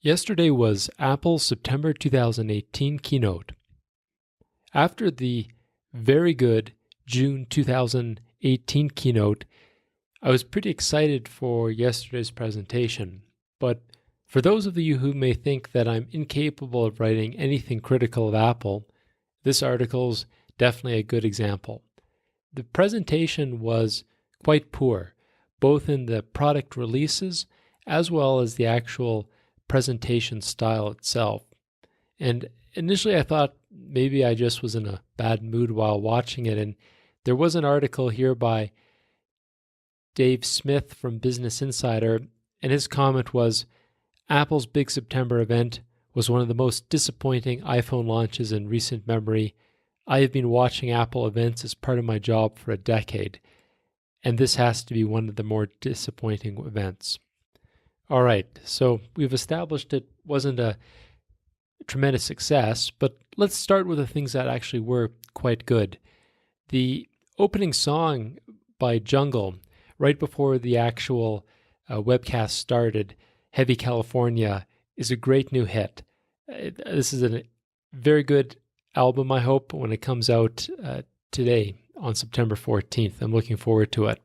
Yesterday was Apple's September 2018 keynote. After the very good June 2018 keynote, I was pretty excited for yesterday's presentation. But for those of you who may think that I'm incapable of writing anything critical of Apple, this article's definitely a good example. The presentation was quite poor, both in the product releases as well as the actual presentation style itself. And initially I thought maybe I just was in a bad mood while watching it, and there was an article here by Dave Smith from Business Insider, and his comment was, Apple's big September event was one of the most disappointing iPhone launches in recent memory. I have been watching Apple events as part of my job for a decade, and this has to be one of the more disappointing events. All right, so we've established it wasn't a tremendous success, but let's start with the things that actually were quite good. The opening song by Jungle, right before the actual webcast started, Heavy California, is a great new hit. This is a very good album, I hope, when it comes out today on September 14th. I'm looking forward to it.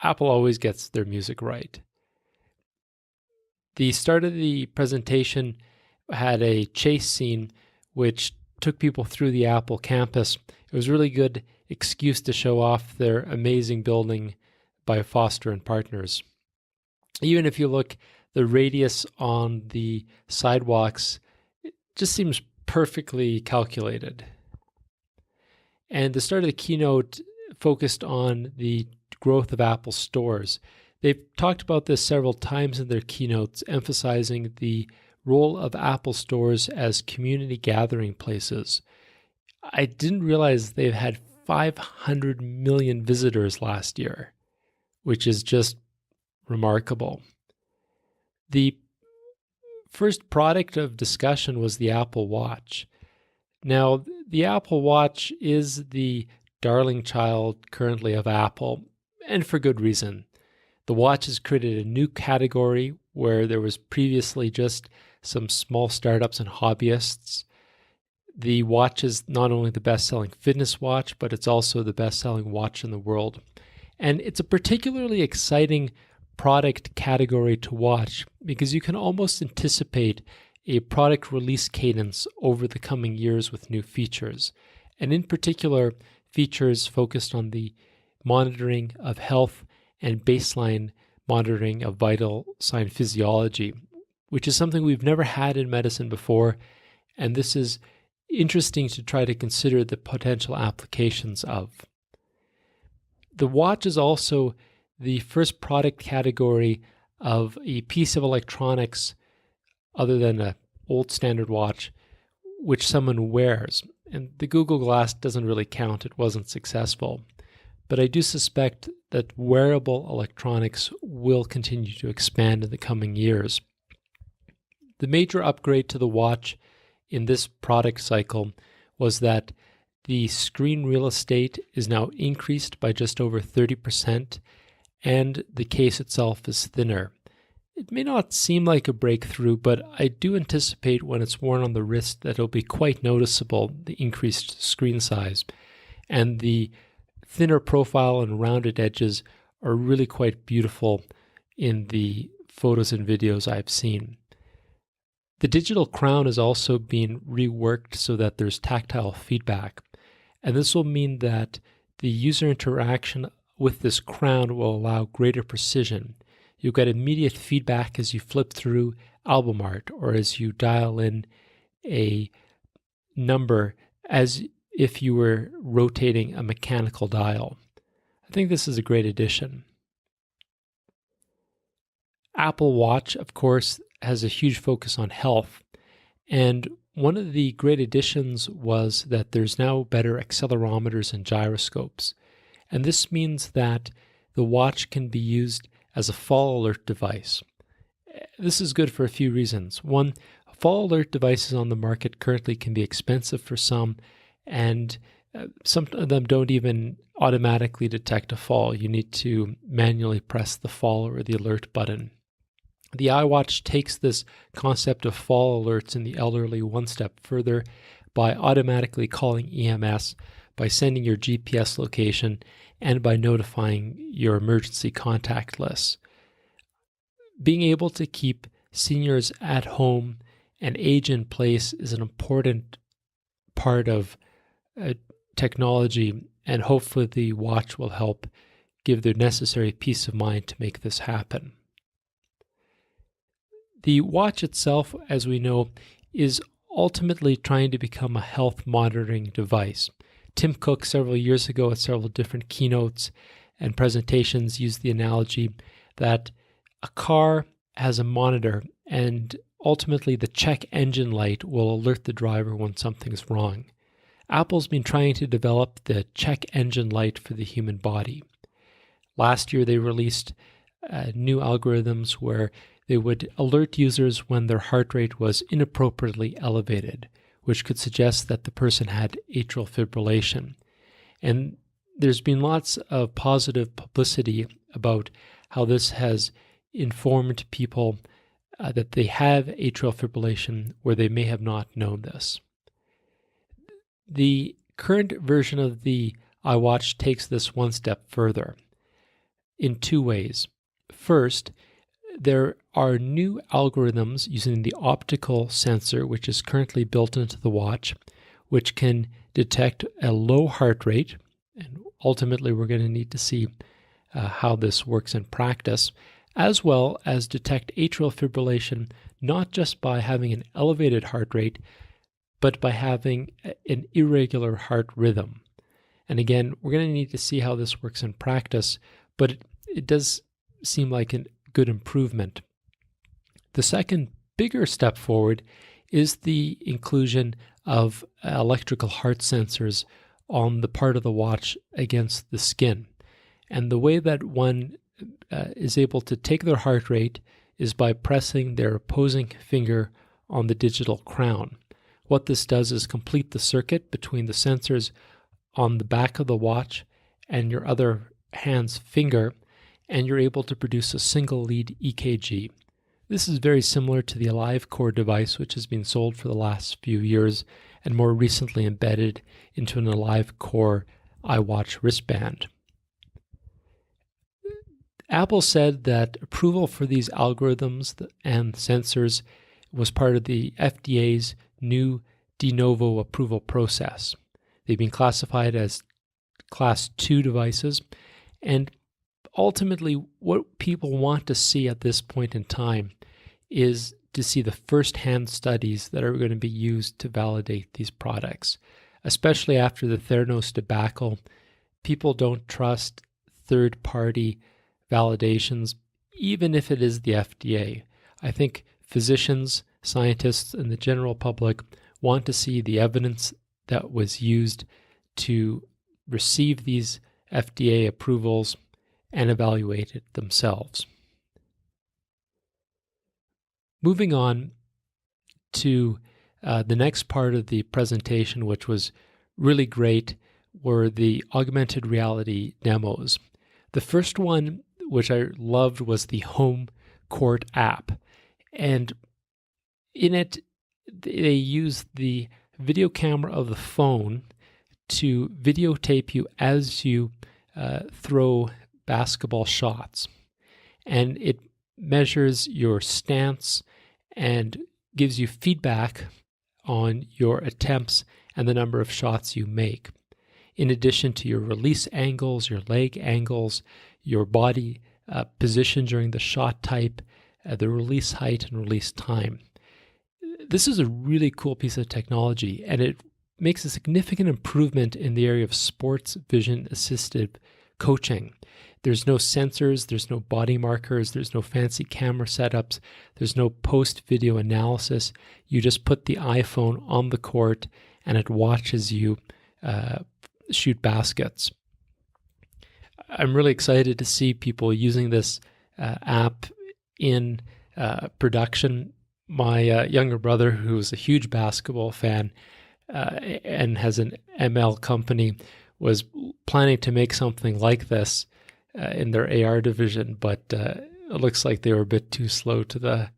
Apple always gets their music right. The start of the presentation had a chase scene which took people through the Apple campus. It was a really good excuse to show off their amazing building by Foster and Partners. Even if you look, the radius on the sidewalks, it just seems perfectly calculated. And the start of the keynote focused on the growth of Apple stores. They've talked about this several times in their keynotes, emphasizing the role of Apple stores as community gathering places. I didn't realize they've had 500 million visitors last year, which is just remarkable. The first product of discussion was the Apple Watch. Now, the Apple Watch is the darling child currently of Apple, and for good reason. The watch has created a new category where there was previously just some small startups and hobbyists. The watch is not only the best-selling fitness watch, but it's also the best-selling watch in the world. And it's a particularly exciting product category to watch because you can almost anticipate a product release cadence over the coming years with new features. And in particular, features focused on the monitoring of health and baseline monitoring of vital sign physiology, which is something we've never had in medicine before. And this is interesting to try to consider the potential applications of. The watch is also the first product category of a piece of electronics other than an old standard watch, which someone wears. And the Google Glass doesn't really count. It wasn't successful. But I do suspect that wearable electronics will continue to expand in the coming years. The major upgrade to the watch in this product cycle was that the screen real estate is now increased by just over 30%, and the case itself is thinner. It may not seem like a breakthrough, but I do anticipate when it's worn on the wrist that it'll be quite noticeable, the increased screen size. And the thinner profile and rounded edges are really quite beautiful in the photos and videos I've seen. The digital crown is also being reworked so that there's tactile feedback. And this will mean that the user interaction with this crown will allow greater precision. You'll get immediate feedback as you flip through album art or as you dial in a number as if you were rotating a mechanical dial. I think this is a great addition. Apple Watch, of course, has a huge focus on health. And one of the great additions was that there's now better accelerometers and gyroscopes. And this means that the watch can be used as a fall alert device. This is good for a few reasons. One, fall alert devices on the market currently can be expensive for some, and some of them don't even automatically detect a fall. You need to manually press the fall or the alert button. The iWatch takes this concept of fall alerts in the elderly one step further by automatically calling EMS, by sending your GPS location, and by notifying your emergency contact list. Being able to keep seniors at home and age in place is an important part of technology, and hopefully the watch will help give the necessary peace of mind to make this happen. The watch itself, as we know, is ultimately trying to become a health monitoring device. Tim Cook, several years ago at several different keynotes and presentations, used the analogy that a car has a monitor, and ultimately the check engine light will alert the driver when something's wrong. Apple's been trying to develop the check engine light for the human body. Last year, they released new algorithms where they would alert users when their heart rate was inappropriately elevated, which could suggest that the person had atrial fibrillation. And there's been lots of positive publicity about how this has informed people that they have atrial fibrillation where they may have not known this. The current version of the iWatch takes this one step further in two ways. First, there are new algorithms using the optical sensor, which is currently built into the watch, which can detect a low heart rate. And ultimately, we're going to need to see how this works in practice, as well as detect atrial fibrillation, not just by having an elevated heart rate, but by having an irregular heart rhythm. And again, we're going to need to see how this works in practice, but it does seem like a good improvement. The second bigger step forward is the inclusion of electrical heart sensors on the part of the watch against the skin. And the way that one is able to take their heart rate is by pressing their opposing finger on the digital crown. What this does is complete the circuit between the sensors on the back of the watch and your other hand's finger, and you're able to produce a single lead EKG. This is very similar to the AliveCore device, which has been sold for the last few years and more recently embedded into an AliveCore iWatch wristband. Apple said that approval for these algorithms and sensors was part of the FDA's new de novo approval process. They've been classified as Class 2 devices, and ultimately what people want to see at this point in time is to see the first-hand studies that are going to be used to validate these products. Especially after the Theranos debacle, people don't trust third-party validations, even if it is the FDA. I think physicians, scientists, and the general public want to see the evidence that was used to receive these FDA approvals and evaluate it themselves. Moving on to the next part of the presentation, which was really great, were the augmented reality demos. The first one, which I loved, was the Home Court app. And in it, they use the video camera of the phone to videotape you as you throw basketball shots. And it measures your stance and gives you feedback on your attempts and the number of shots you make, in addition to your release angles, your leg angles, your body position during the shot type, the release height, and release time. This is a really cool piece of technology, and it makes a significant improvement in the area of sports vision-assisted coaching. There's no sensors, there's no body markers, there's no fancy camera setups, there's no post-video analysis. You just put the iPhone on the court, and it watches you shoot baskets. I'm really excited to see people using this app in production. My younger brother, who's a huge basketball fan and has an ML company, was planning to make something like this in their AR division, but it looks like they were a bit too slow to the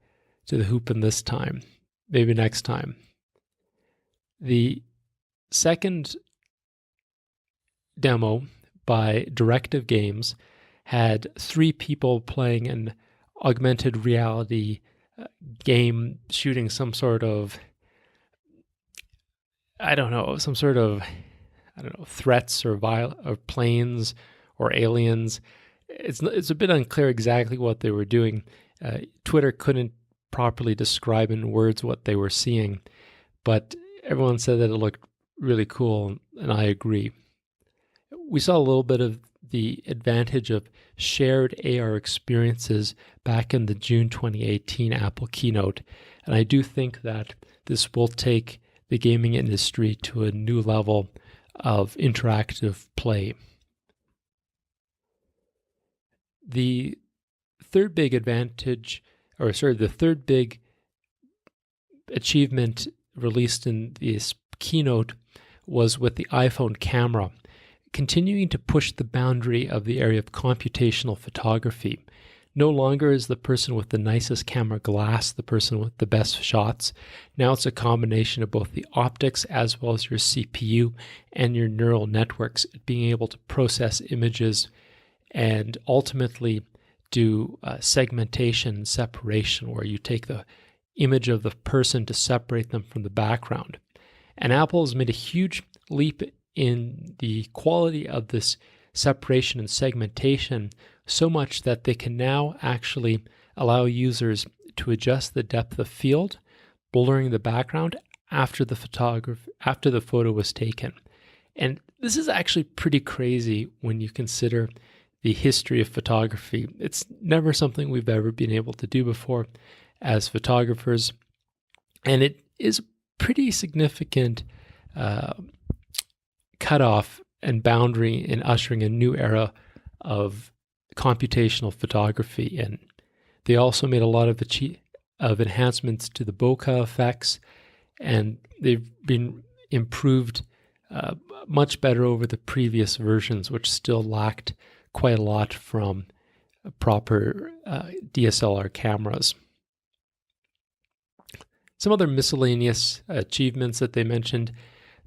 hoop in this time. Maybe next time. The second demo by Directive Games had 3 people playing an augmented reality game, shooting some sort of, threats or planes or aliens. It's a bit unclear exactly what they were doing. Twitter couldn't properly describe in words what they were seeing, but everyone said that it looked really cool, and I agree. We saw a little bit of the advantage of shared AR experiences back in the June 2018 Apple Keynote, and I do think that this will take the gaming industry to a new level of interactive play. The third big achievement released in this keynote was with the iPhone camera, continuing to push the boundary of the area of computational photography. No longer is the person with the nicest camera glass the person with the best shots. Now it's a combination of both the optics as well as your CPU and your neural networks being able to process images and ultimately do segmentation and separation, where you take the image of the person to separate them from the background. And Apple has made a huge leap in the quality of this separation and segmentation, so much that they can now actually allow users to adjust the depth of field, blurring the background after the photo was taken. And this is actually pretty crazy when you consider the history of photography. It's never something we've ever been able to do before as photographers, and it is a pretty significant cutoff and boundary in ushering a new era of computational photography. And they also made a lot of enhancements to the bokeh effects, and they've been improved much better over the previous versions, which still lacked quite a lot from proper DSLR cameras. Some other miscellaneous achievements that they mentioned: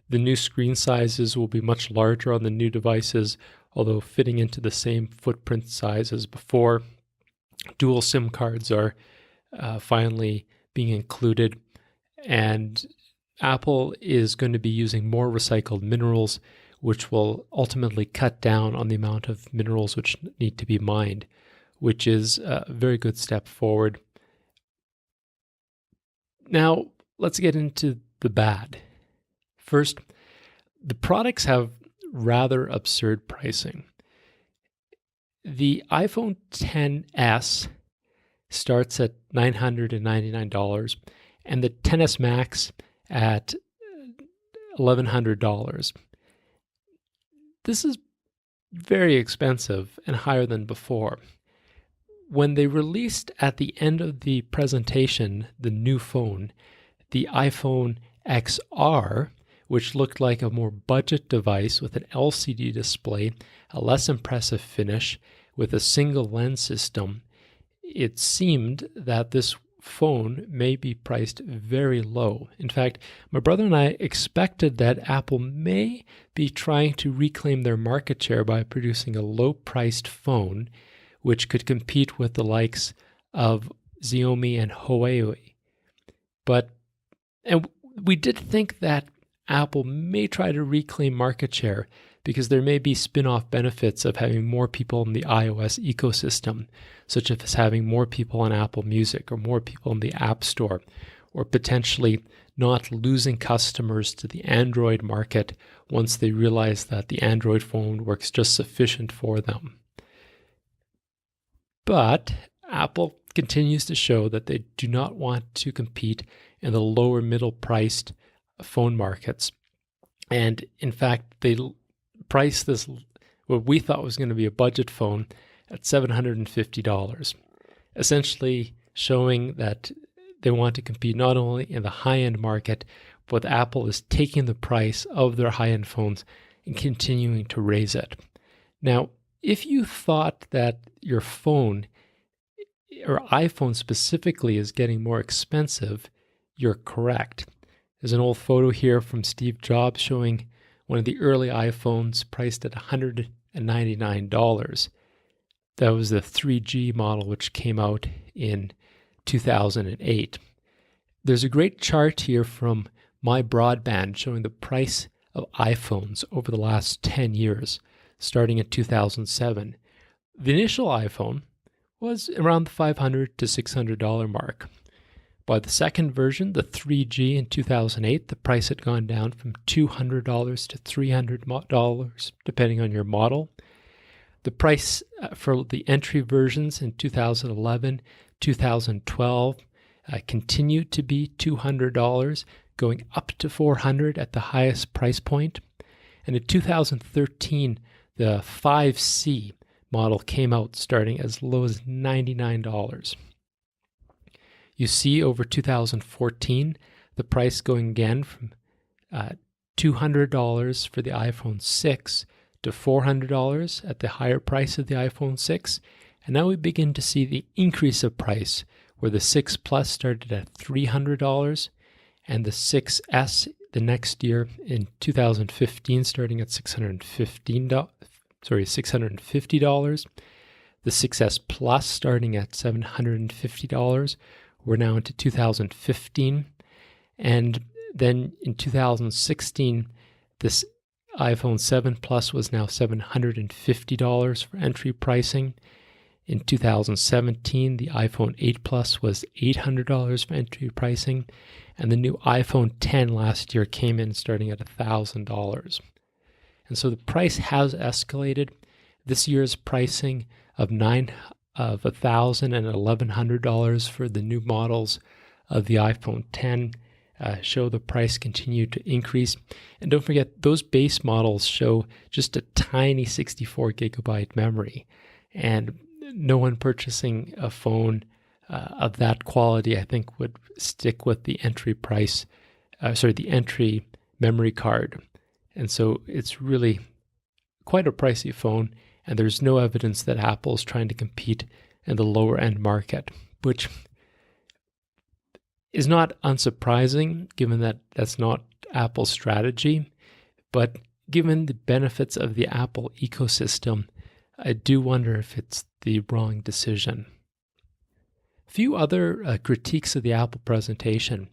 the new screen sizes will be much larger on the new devices, although fitting into the same footprint size as before. Dual SIM cards are finally being included, and Apple is going to be using more recycled minerals, which will ultimately cut down on the amount of minerals which need to be mined, which is a very good step forward. Now, let's get into the bad. First, the products have rather absurd pricing. The iPhone XS starts at $999 and the XS Max at $1,100. This is very expensive and higher than before. When they released at the end of the presentation the new phone, the iPhone XR, which looked like a more budget device with an LCD display, a less impressive finish, with a single lens system, it seemed that this phone may be priced very low. In fact, my brother and I expected that Apple may be trying to reclaim their market share by producing a low-priced phone which could compete with the likes of Xiaomi and Huawei. And we did think that Apple may try to reclaim market share because there may be spin-off benefits of having more people in the iOS ecosystem, such as having more people on Apple Music or more people in the App Store, or potentially not losing customers to the Android market once they realize that the Android phone works just sufficient for them. But Apple continues to show that they do not want to compete in the lower middle-priced phone markets. And in fact, they priced this, what we thought was going to be a budget phone, at $750, essentially showing that they want to compete not only in the high-end market, but Apple is taking the price of their high-end phones and continuing to raise it. Now, if you thought that your phone or iPhone specifically is getting more expensive, you're correct. There's an old photo here from Steve Jobs showing one of the early iPhones priced at $199. That was the 3G model, which came out in 2008. There's a great chart here from My Broadband showing the price of iPhones over the last 10 years, starting in 2007. The initial iPhone was around the $500 to $600 mark. By the second version, the 3G in 2008, the price had gone down from $200 to $300, depending on your model. The price for the entry versions in 2011, 2012 continued to be $200, going up to $400 at the highest price point. And in 2013, the 5C model came out starting as low as $99. You see over 2014, the price going again from $200 for the iPhone 6 to $400 at the higher price of the iPhone 6. And now we begin to see the increase of price where the 6 Plus started at $300 and the 6S the next year in 2015 starting at $650. The 6S Plus starting at $750. We're now into 2015. And then in 2016, this iPhone 7 Plus was now $750 for entry pricing. In 2017, the iPhone 8 Plus was $800 for entry pricing. And the new iPhone 10 last year came in starting at $1,000. And so the price has escalated. This year's pricing of $1,000 and $1,100 for the new models of the iPhone 10 show the price continue to increase. And don't forget, those base models show just a tiny 64 gigabyte memory. And no one purchasing a phone of that quality, I think, would stick with the entry price, the entry memory card. And so it's really quite a pricey phone, and there's no evidence that Apple is trying to compete in the lower end market, which is not unsurprising given that that's not Apple's strategy. But given the benefits of the Apple ecosystem, I do wonder if it's the wrong decision. A few other critiques of the Apple presentation.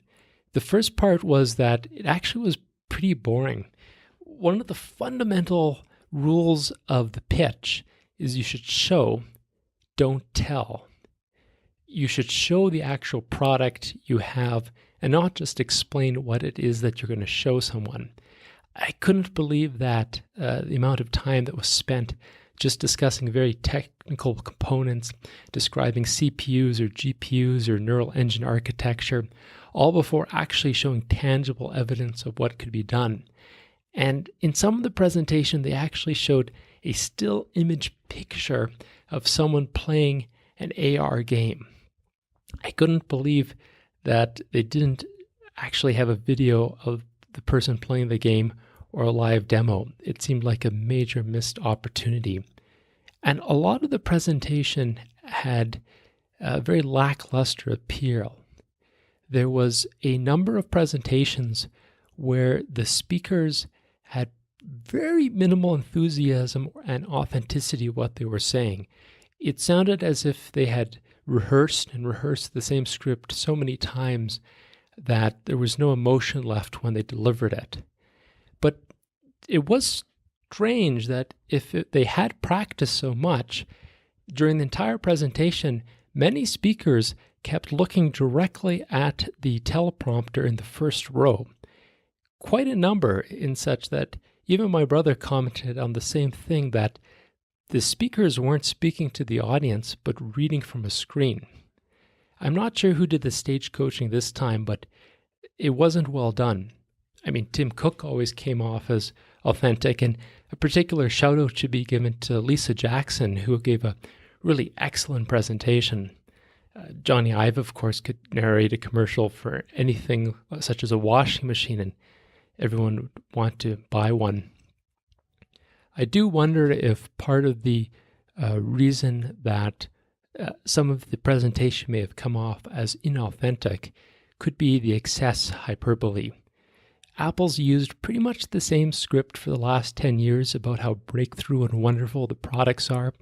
The first part was that it actually was pretty boring. One of the fundamental rules of the pitch is you should show, don't tell. You should show the actual product you have and not just explain what it is that you're going to show someone. I couldn't believe that the amount of time that was spent just discussing very technical components, describing CPUs or GPUs or neural engine architecture, all before actually showing tangible evidence of what could be done. And in some of the presentation, they actually showed a still image picture of someone playing an AR game. I couldn't believe that they didn't actually have a video of the person playing the game or a live demo. It seemed like a major missed opportunity. And a lot of the presentation had a very lackluster appeal. There was a number of presentations where the speakers had very minimal enthusiasm and authenticity of what they were saying. It sounded as if they had rehearsed the same script so many times that there was no emotion left when they delivered it. But it was strange that if they had practiced so much, during the entire presentation, many speakers kept looking directly at the teleprompter in the first row. Quite a number, in such that even my brother commented on the same thing, that the speakers weren't speaking to the audience, but reading from a screen. I'm not sure who did the stage coaching this time, but it wasn't well done. I mean, Tim Cook always came off as authentic, and a particular shout out should be given to Lisa Jackson, who gave a really excellent presentation. Johnny Ive, of course, could narrate a commercial for anything such as a washing machine, and everyone would want to buy one. I do wonder if part of the reason that some of the presentation may have come off as inauthentic could be the excess hyperbole. Apple's used pretty much the same script for the last 10 years about how breakthrough and wonderful the products are.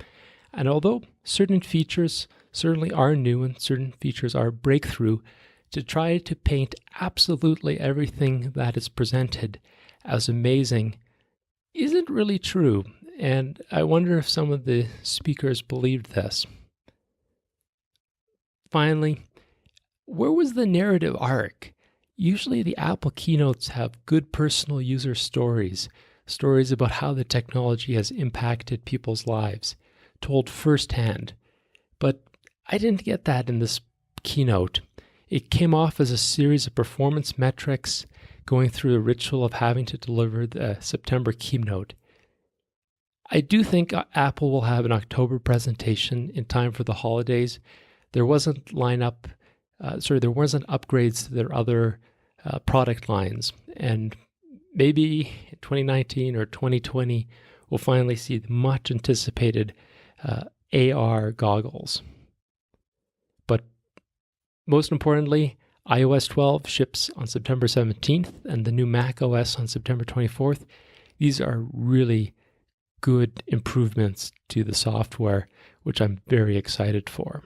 And although certain features certainly are new and certain features are breakthrough, to try to paint absolutely everything that is presented as amazing isn't really true. And I wonder if some of the speakers believed this. Finally, where was the narrative arc? Usually the Apple keynotes have good personal user stories about how the technology has impacted people's lives, told firsthand. But I didn't get that in this keynote. It came off as a series of performance metrics going through the ritual of having to deliver the September keynote. I do think Apple will have an October presentation in time for the holidays. There wasn't upgrades to their other product lines, and maybe in 2019 or 2020 we'll finally see the much anticipated AR goggles. But most importantly, iOS 12 ships on September 17th and the new Mac OS on September 24th. These are really good improvements to the software, which I'm very excited for.